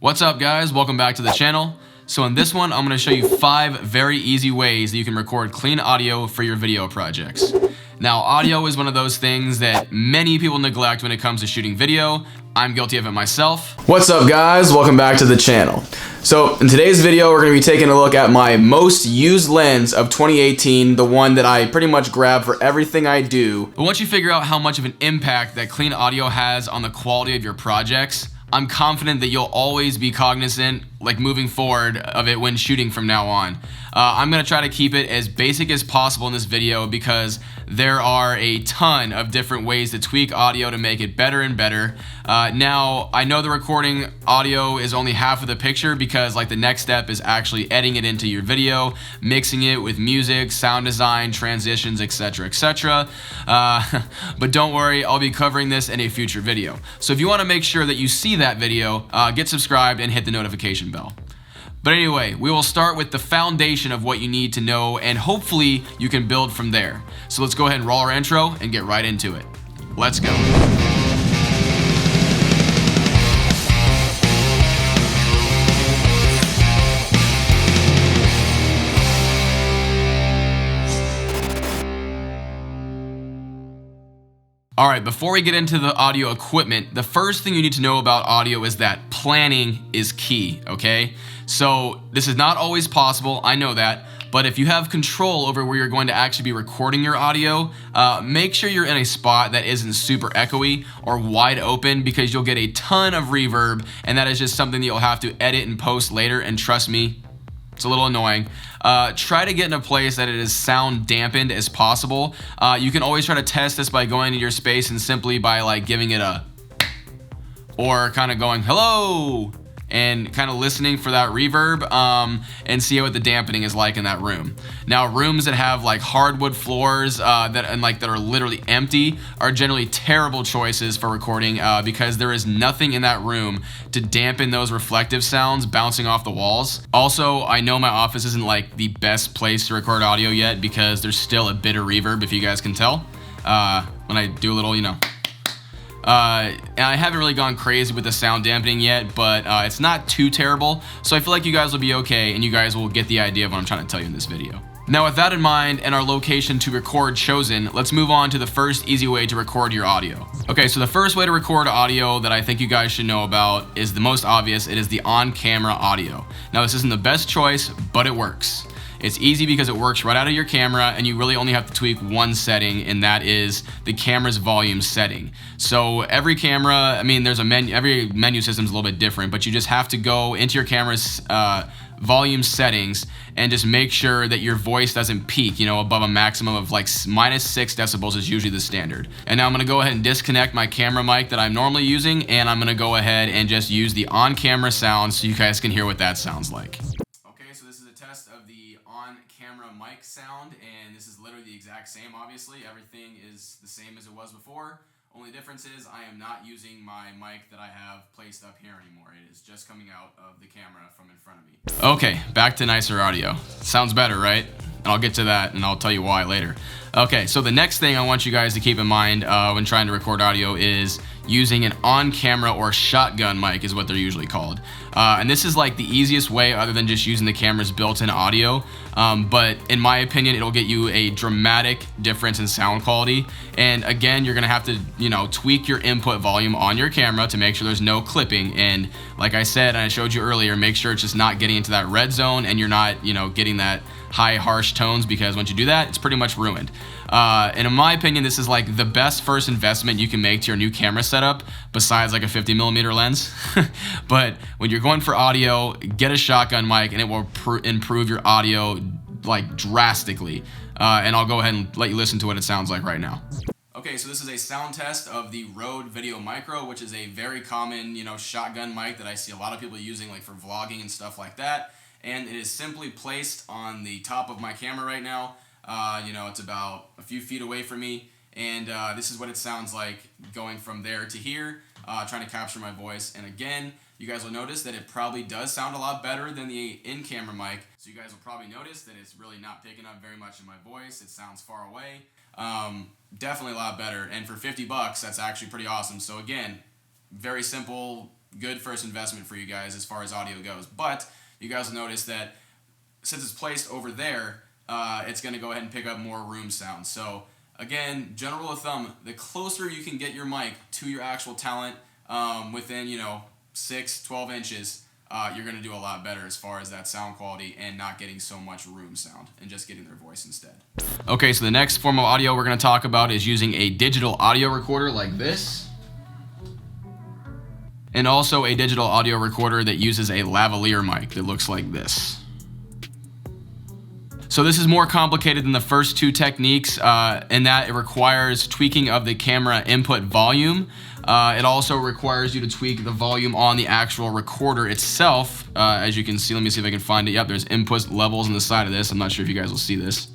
What's up guys, welcome back to the channel. So in this one, I'm going to show you 5 very easy ways that you can record clean audio for your video projects. Now audio is one of those things that many people neglect when it comes to shooting video. I'm guilty of it myself. What's up guys, welcome back to the channel. So in today's video, we're going to be taking a look at my most used lens of 2018, the one that I pretty much grab for everything I do. But once you figure out how much of an impact that clean audio has on the quality of your projects, I'm confident that you'll always be cognizant, like moving forward, of it when shooting from now on. I'm going to try to keep it as basic as possible in this video because there are a ton of different ways to tweak audio to make it better and better. Now, I know the recording audio is only half of the picture because like the next step is actually editing it into your video, mixing it with music, sound design, transitions, etc, etc. But don't worry, I'll be covering this in a future video. So if you want to make sure that you see that video, get subscribed and hit the notification bell. But anyway, we will start with the foundation of what you need to know, and hopefully you can build from there. So let's go ahead and roll our intro and get right into it. Let's go. Alright, before we get into the audio equipment, the first thing you need to know about audio is that planning is key, okay? So this is not always possible, I know that, but if you have control over where you're going to actually be recording your audio, make sure you're in a spot that isn't super echoey or wide open because you'll get a ton of reverb, and that is just something that you'll have to edit and post later, and trust me, it's a little annoying. Try to get in a place that it is sound dampened as possible. You can always try to test this by going into your space and simply by like giving it a, or kind of going hello and kind of listening for that reverb and see what the dampening is like in that room. Now rooms that have like hardwood floors that are literally empty are generally terrible choices for recording because there is nothing in that room to dampen those reflective sounds bouncing off the walls. Also, I know my office isn't like the best place to record audio yet because there's still a bit of reverb, if you guys can tell, when I do a little, you know. And I haven't really gone crazy with the sound dampening yet, but it's not too terrible, so I feel like you guys will be okay and you guys will get the idea of what I'm trying to tell you in this video. Now with that in mind and our location to record chosen, let's move on to the first easy way to record your audio. Okay, so the first way to record audio that I think you guys should know about is the most obvious. It is the on-camera audio. Now this isn't the best choice, but it works. It's easy because it works right out of your camera and you really only have to tweak one setting, and that is the camera's volume setting. So every camera, I mean, there's a menu, every menu system is a little bit different, but you just have to go into your camera's volume settings and just make sure that your voice doesn't peak, you know, above a maximum of like -6 decibels is usually the standard. And now I'm gonna go ahead and disconnect my camera mic that I'm normally using, and I'm gonna go ahead and just use the on-camera sound so you guys can hear what that sounds like. So this is a test of the on-camera mic sound, and this is literally the exact same, obviously. Everything is the same as it was before. Only difference is I am not using my mic that I have placed up here anymore. It is just coming out of the camera from in front of me. Okay, back to nicer audio. Sounds better, right? And I'll get to that and I'll tell you why later. Okay, so the next thing I want you guys to keep in mind when trying to record audio is using an on-camera or shotgun mic is what they're usually called. And this is like the easiest way other than just using the camera's built-in audio. But in my opinion, it'll get you a dramatic difference in sound quality. And again, you're gonna have to, you know, tweak your input volume on your camera to make sure there's no clipping. And like I said, and I showed you earlier, make sure it's just not getting into that red zone and you're not, you know, getting that high harsh tones, because once you do that, it's pretty much ruined. And in my opinion, this is like the best first investment you can make to your new camera setup besides like a 50mm lens. But when you're going for audio, get a shotgun mic and it will improve your audio like drastically. And I'll go ahead and let you listen to what it sounds like right now. Okay, so this is a sound test of the Rode Video Micro, which is a very common, you know, shotgun mic that I see a lot of people using like for vlogging and stuff like that. And it is simply placed on the top of my camera right now. You know, it's about a few feet away from me, and this is what it sounds like going from there to here, trying to capture my voice. And again, you guys will notice that it probably does sound a lot better than the in-camera mic, so you guys will probably notice that it's really not picking up very much of my voice. It sounds far away. Definitely a lot better, and for 50 bucks, that's actually pretty awesome. So again, very simple good first investment for you guys as far as audio goes. But you guys will notice that since it's placed over there, it's going to go ahead and pick up more room sound. So again, general rule of thumb, the closer you can get your mic to your actual talent within, 6, 12 inches, you're going to do a lot better as far as that sound quality and not getting so much room sound and just getting their voice instead. Okay, so the next form of audio we're going to talk about is using a digital audio recorder like this, and also a digital audio recorder that uses a lavalier mic that looks like this. So this is more complicated than the first two techniques in that it requires tweaking of the camera input volume. It also requires you to tweak the volume on the actual recorder itself. As you can see, let me see if I can find it. Yep, there's input levels on the side of this. I'm not sure if you guys will see this.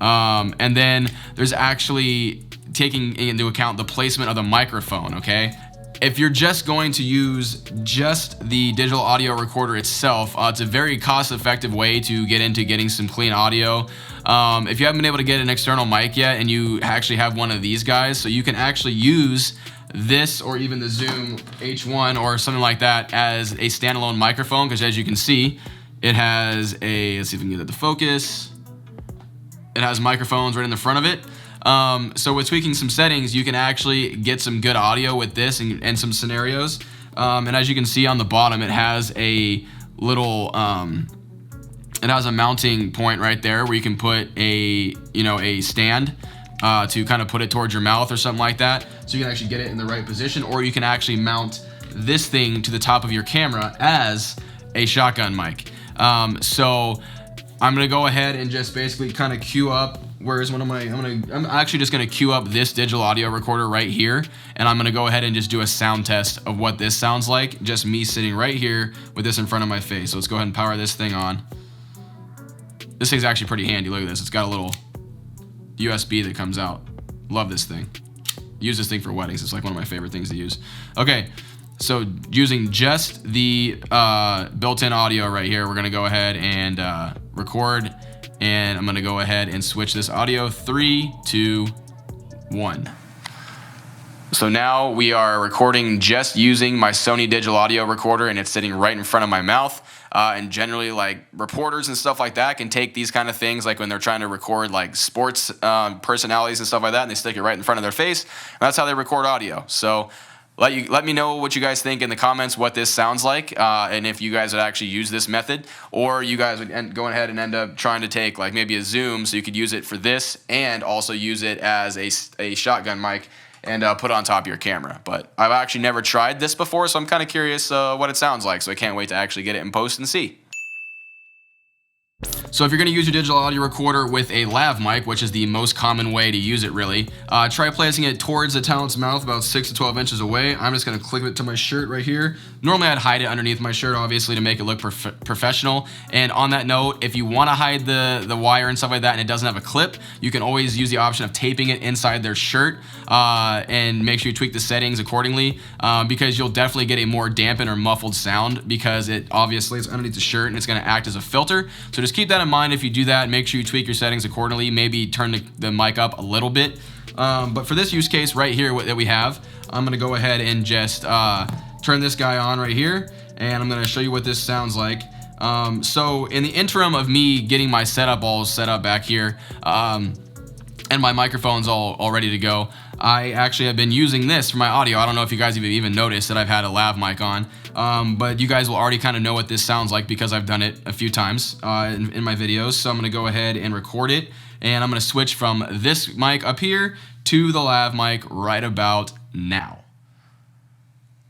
And then there's actually taking into account the placement of the microphone, okay? If you're just going to use just the digital audio recorder itself, it's a very cost-effective way to get into getting some clean audio. If you haven't been able to get an external mic yet and you actually have one of these guys, so you can actually use this or even the Zoom H1 or something like that as a standalone microphone, because as you can see, it has a, let's see if we can get it to focus. It has microphones right in the front of it. So with tweaking some settings, you can actually get some good audio with this and some scenarios. And as you can see on the bottom, it has a little, it has a mounting point right there where you can put a, a stand to kind of put it towards your mouth or something like that. So you can actually get it in the right position, or you can actually mount this thing to the top of your camera as a shotgun mic. So I'm gonna go ahead and just basically kind of queue up. Where's one of my, I'm actually just gonna queue up this digital audio recorder right here, and I'm gonna go ahead and just do a sound test of what this sounds like, just me sitting right here with this in front of my face. So let's go ahead and power this thing on. This thing's actually pretty handy, look at this. It's got a little USB that comes out. Love this thing. Use this thing for weddings, it's like one of my favorite things to use. Okay, so using just the built-in audio right here, we're gonna go ahead and record. And I'm gonna go ahead and switch this audio. 3, 2, 1. So now we are recording just using my Sony digital audio recorder, and it's sitting right in front of my mouth. And generally, like reporters and stuff like that can take these kind of things, like when they're trying to record like sports personalities and stuff like that, and they stick it right in front of their face. And that's how they record audio. So let me know what you guys think in the comments, what this sounds like, and if you guys would actually use this method, or you guys would go ahead and end up trying to take like maybe a Zoom, so you could use it for this and also use it as a shotgun mic and put it on top of your camera. But I've actually never tried this before, so I'm kind of curious what it sounds like, so I can't wait to actually get it in post and see. So if you're going to use your digital audio recorder with a lav mic, which is the most common way to use it really, try placing it towards the talent's mouth about 6 to 12 inches away. I'm just going to clip it to my shirt right here. Normally I'd hide it underneath my shirt, obviously, to make it look professional. And on that note, if you want to hide the wire and stuff like that and it doesn't have a clip, you can always use the option of taping it inside their shirt, and make sure you tweak the settings accordingly, because you'll definitely get a more dampened or muffled sound, because it obviously is underneath the shirt and it's going to act as a filter. So just keep that in mind. If you do that, make sure you tweak your settings accordingly, maybe turn the mic up a little bit. But for this use case right here that we have, I'm gonna go ahead and just turn this guy on right here, and I'm gonna show you what this sounds like. So in the interim of me getting my setup all set up back here, and my microphone's all ready to go, I actually have been using this for my audio. I don't know if you guys have even noticed that I've had a lav mic on, but you guys will already kind of know what this sounds like because I've done it a few times in my videos. So I'm gonna go ahead and record it, and I'm gonna switch from this mic up here to the lav mic right about now.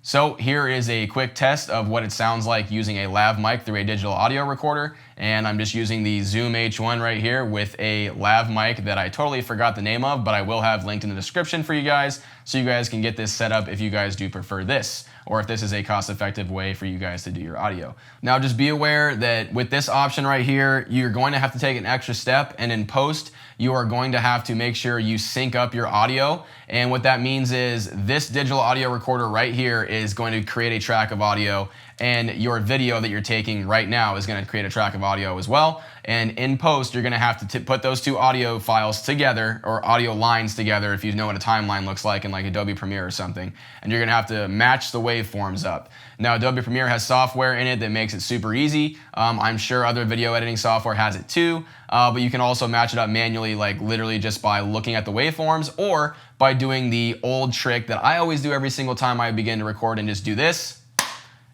So here is a quick test of what it sounds like using a lav mic through a digital audio recorder, and I'm just using the Zoom H1 right here with a lav mic that I totally forgot the name of, but I will have linked in the description for you guys, so you guys can get this set up if you guys do prefer this, or if this is a cost-effective way for you guys to do your audio. Now just be aware that with this option right here, you're going to have to take an extra step, and in post, you are going to have to make sure you sync up your audio. And what that means is this digital audio recorder right here is going to create a track of audio, and your video that you're taking right now is going to create a track of audio as well. And in post, you're going to have to put those two audio files together, or audio lines together, if you know what a timeline looks like in like Adobe Premiere or something. And you're going to have to match the waveforms up. Now, Adobe Premiere has software in it that makes it super easy. I'm sure other video editing software has it too, but you can also match it up manually, like literally just by looking at the waveforms, or by doing the old trick that I always do every single time I begin to record, and just do this.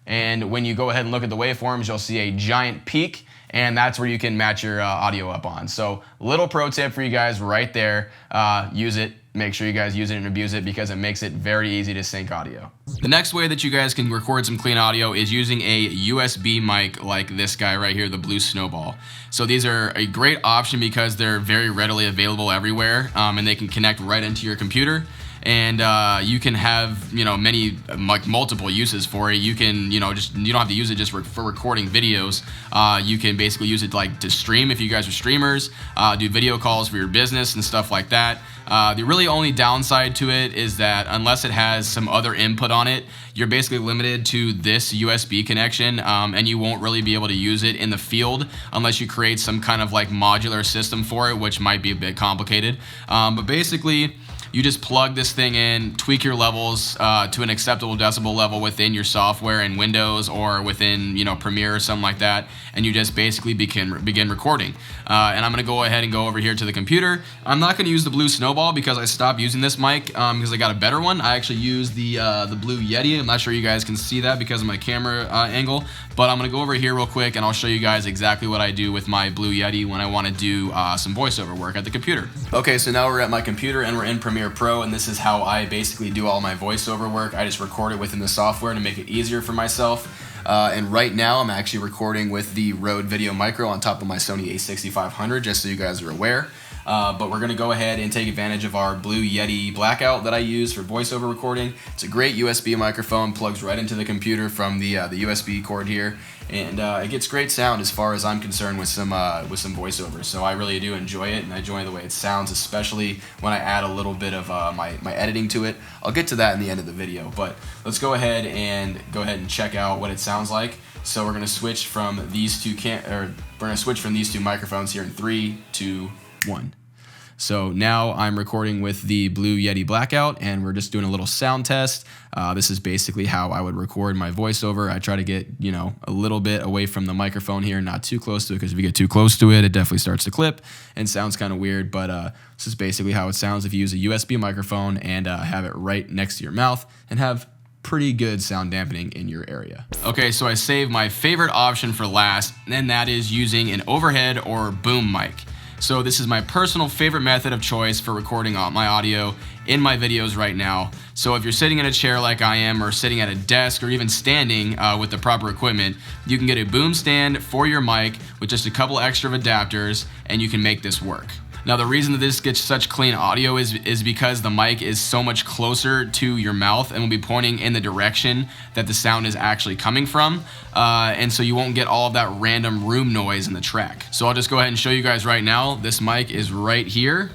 And when you go ahead and look at the waveforms, you'll see a giant peak, and that's where you can match your audio up on. So little pro tip for you guys right there. Use it. Make sure you guys use it and abuse it, because it makes it very easy to sync audio. The next way that you guys can record some clean audio is using a USB mic like this guy right here, the Blue Snowball. So these are a great option because they're very readily available everywhere, and they can connect right into your computer. And you can have, many, like multiple uses for it. You can, you don't have to use it just for recording videos. You can basically use it like to stream if you guys are streamers, do video calls for your business and stuff like that. The really only downside to it is that unless it has some other input on it, you're basically limited to this USB connection, and you won't really be able to use it in the field unless you create some kind of like modular system for it, which might be a bit complicated. But basically, you just plug this thing in, tweak your levels to an acceptable decibel level within your software in Windows or within Premiere or something like that, and you just basically begin recording. And I'm going to go ahead and go over here to the computer. I'm not going to use the Blue Snowball because I stopped using this mic because I got a better one. I actually use the Blue Yeti. I'm not sure you guys can see that because of my camera angle, but I'm going to go over here real quick and I'll show you guys exactly what I do with my Blue Yeti when I want to do some voiceover work at the computer. Okay, so now we're at my computer and we're in Premiere Pro, and this is how I basically do all my voiceover work. I just record it within the software to make it easier for myself. And right now I'm actually recording with the Rode Video Micro on top of my Sony a6500, just so you guys are aware. But we're going to go ahead and take advantage of our Blue Yeti Blackout that I use for voiceover recording. It's a great USB microphone, plugs right into the computer from the USB cord here, and it gets great sound as far as I'm concerned with some voiceovers. So I really do enjoy it, and I enjoy the way it sounds, especially when I add a little bit of my editing to it. I'll get to that in the end of the video, but let's go ahead and check out what it sounds like. So we're going to switch from these two microphones here in 3, 2, 1. So now I'm recording with the Blue Yeti Blackout, and we're just doing a little sound test. This is basically how I would record my voiceover. I try to get, a little bit away from the microphone here, not too close to it, because if you get too close to it, it definitely starts to clip and sounds kind of weird. But this is basically how it sounds if you use a USB microphone and have it right next to your mouth and have pretty good sound dampening in your area. Okay, so I saved my favorite option for last, and that is using an overhead or boom mic. So this is my personal favorite method of choice for recording my audio in my videos right now. So if you're sitting in a chair like I am, or sitting at a desk, or even standing with the proper equipment, you can get a boom stand for your mic with just a couple extra adapters, and you can make this work. Now, the reason that this gets such clean audio is because the mic is so much closer to your mouth and will be pointing in the direction that the sound is actually coming from. And so you won't get all of that random room noise in the track. So I'll just go ahead and show you guys right now. This mic is right here.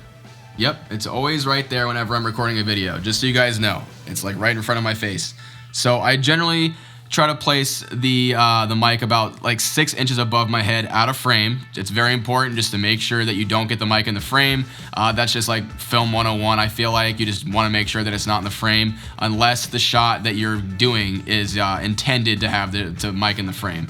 Yep, it's always right there whenever I'm recording a video, just so you guys know. It's like right in front of my face. So I generally try to place the mic about like 6 inches above my head out of frame. It's very important just to make sure that you don't get the mic in the frame. That's just like film 101. I feel like you just want to make sure that it's not in the frame unless the shot that you're doing is intended to have the mic in the frame.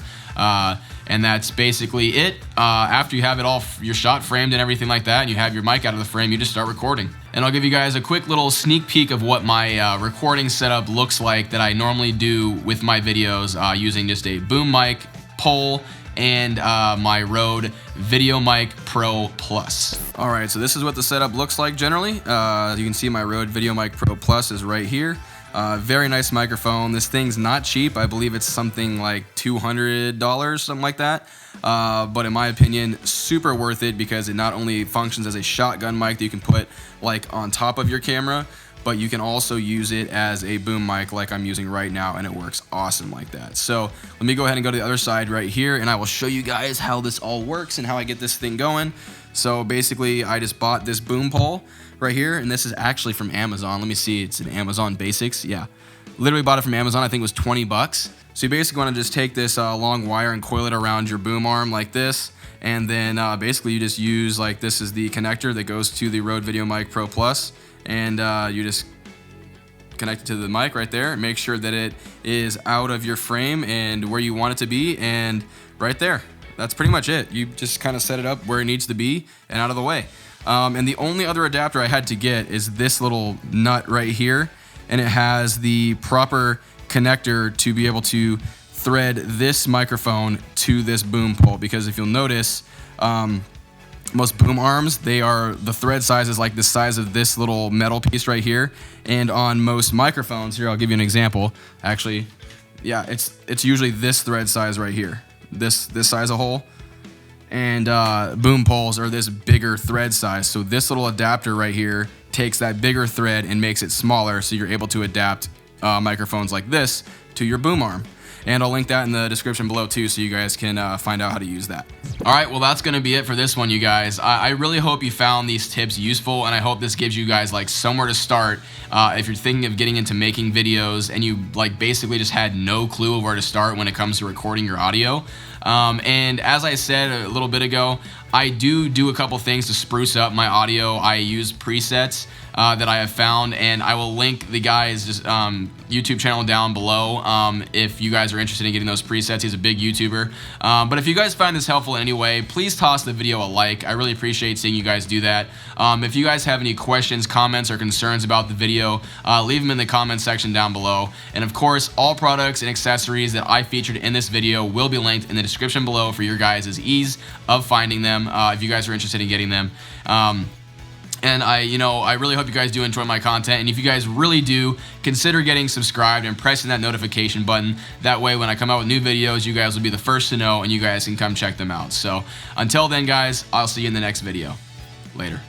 And that's basically it. After you have it all, your shot framed and everything like that, and you have your mic out of the frame, you just start recording. And I'll give you guys a quick little sneak peek of what my recording setup looks like that I normally do with my videos using just a boom mic, pole, and my Rode Video Mic Pro Plus. Alright, so this is what the setup looks like generally. You can see my Rode Video Mic Pro Plus is right here. Very nice microphone. This thing's not cheap. I believe it's something like $200, something like that. But in my opinion, super worth it because it not only functions as a shotgun mic that you can put like on top of your camera, but you can also use it as a boom mic like I'm using right now, and it works awesome like that. So let me go ahead and go to the other side right here, and I will show you guys how this all works and how I get this thing going. So basically, I just bought this boom pole right here, and this is actually from Amazon. Let me see, it's an Amazon Basics. Yeah, literally bought it from Amazon. I think it was 20 bucks. So you basically want to just take this long wire and coil it around your boom arm like this, and then basically you just use, like, this is the connector that goes to the Rode VideoMic Pro Plus, and you just connect it to the mic right there. Make sure that it is out of your frame and where you want it to be, and right there. That's pretty much it. You just kind of set it up where it needs to be and out of the way. And the only other adapter I had to get is this little nut right here, and it has the proper connector to be able to thread this microphone to this boom pole, because if you'll notice, most boom arms, the thread size is like the size of this little metal piece right here, and on most microphones, here I'll give you an example. Actually, yeah, it's usually this thread size right here, this size of hole, and boom poles are this bigger thread size. So this little adapter right here takes that bigger thread and makes it smaller, so you're able to adapt microphones like this to your boom arm. And I'll link that in the description below too, so you guys can find out how to use that. All right, well, that's gonna be it for this one, you guys. I really hope you found these tips useful, and I hope this gives you guys like somewhere to start if you're thinking of getting into making videos and you like basically just had no clue of where to start when it comes to recording your audio. And as I said a little bit ago, I do a couple things to spruce up my audio. I use presets that I have found, and I will link the guy's YouTube channel down below if you guys are interested in getting those presets. He's a big YouTuber. But if you guys find this helpful in any way, please toss the video a like. I really appreciate seeing you guys do that. If you guys have any questions, comments, or concerns about the video, leave them in the comment section down below. And of course, all products and accessories that I featured in this video will be linked in the description below for your guys' ease of finding them if you guys are interested in getting them. And I really hope you guys do enjoy my content. And if you guys really do, consider getting subscribed and pressing that notification button. That way, when I come out with new videos, you guys will be the first to know, and you guys can come check them out. So until then, guys, I'll see you in the next video. Later.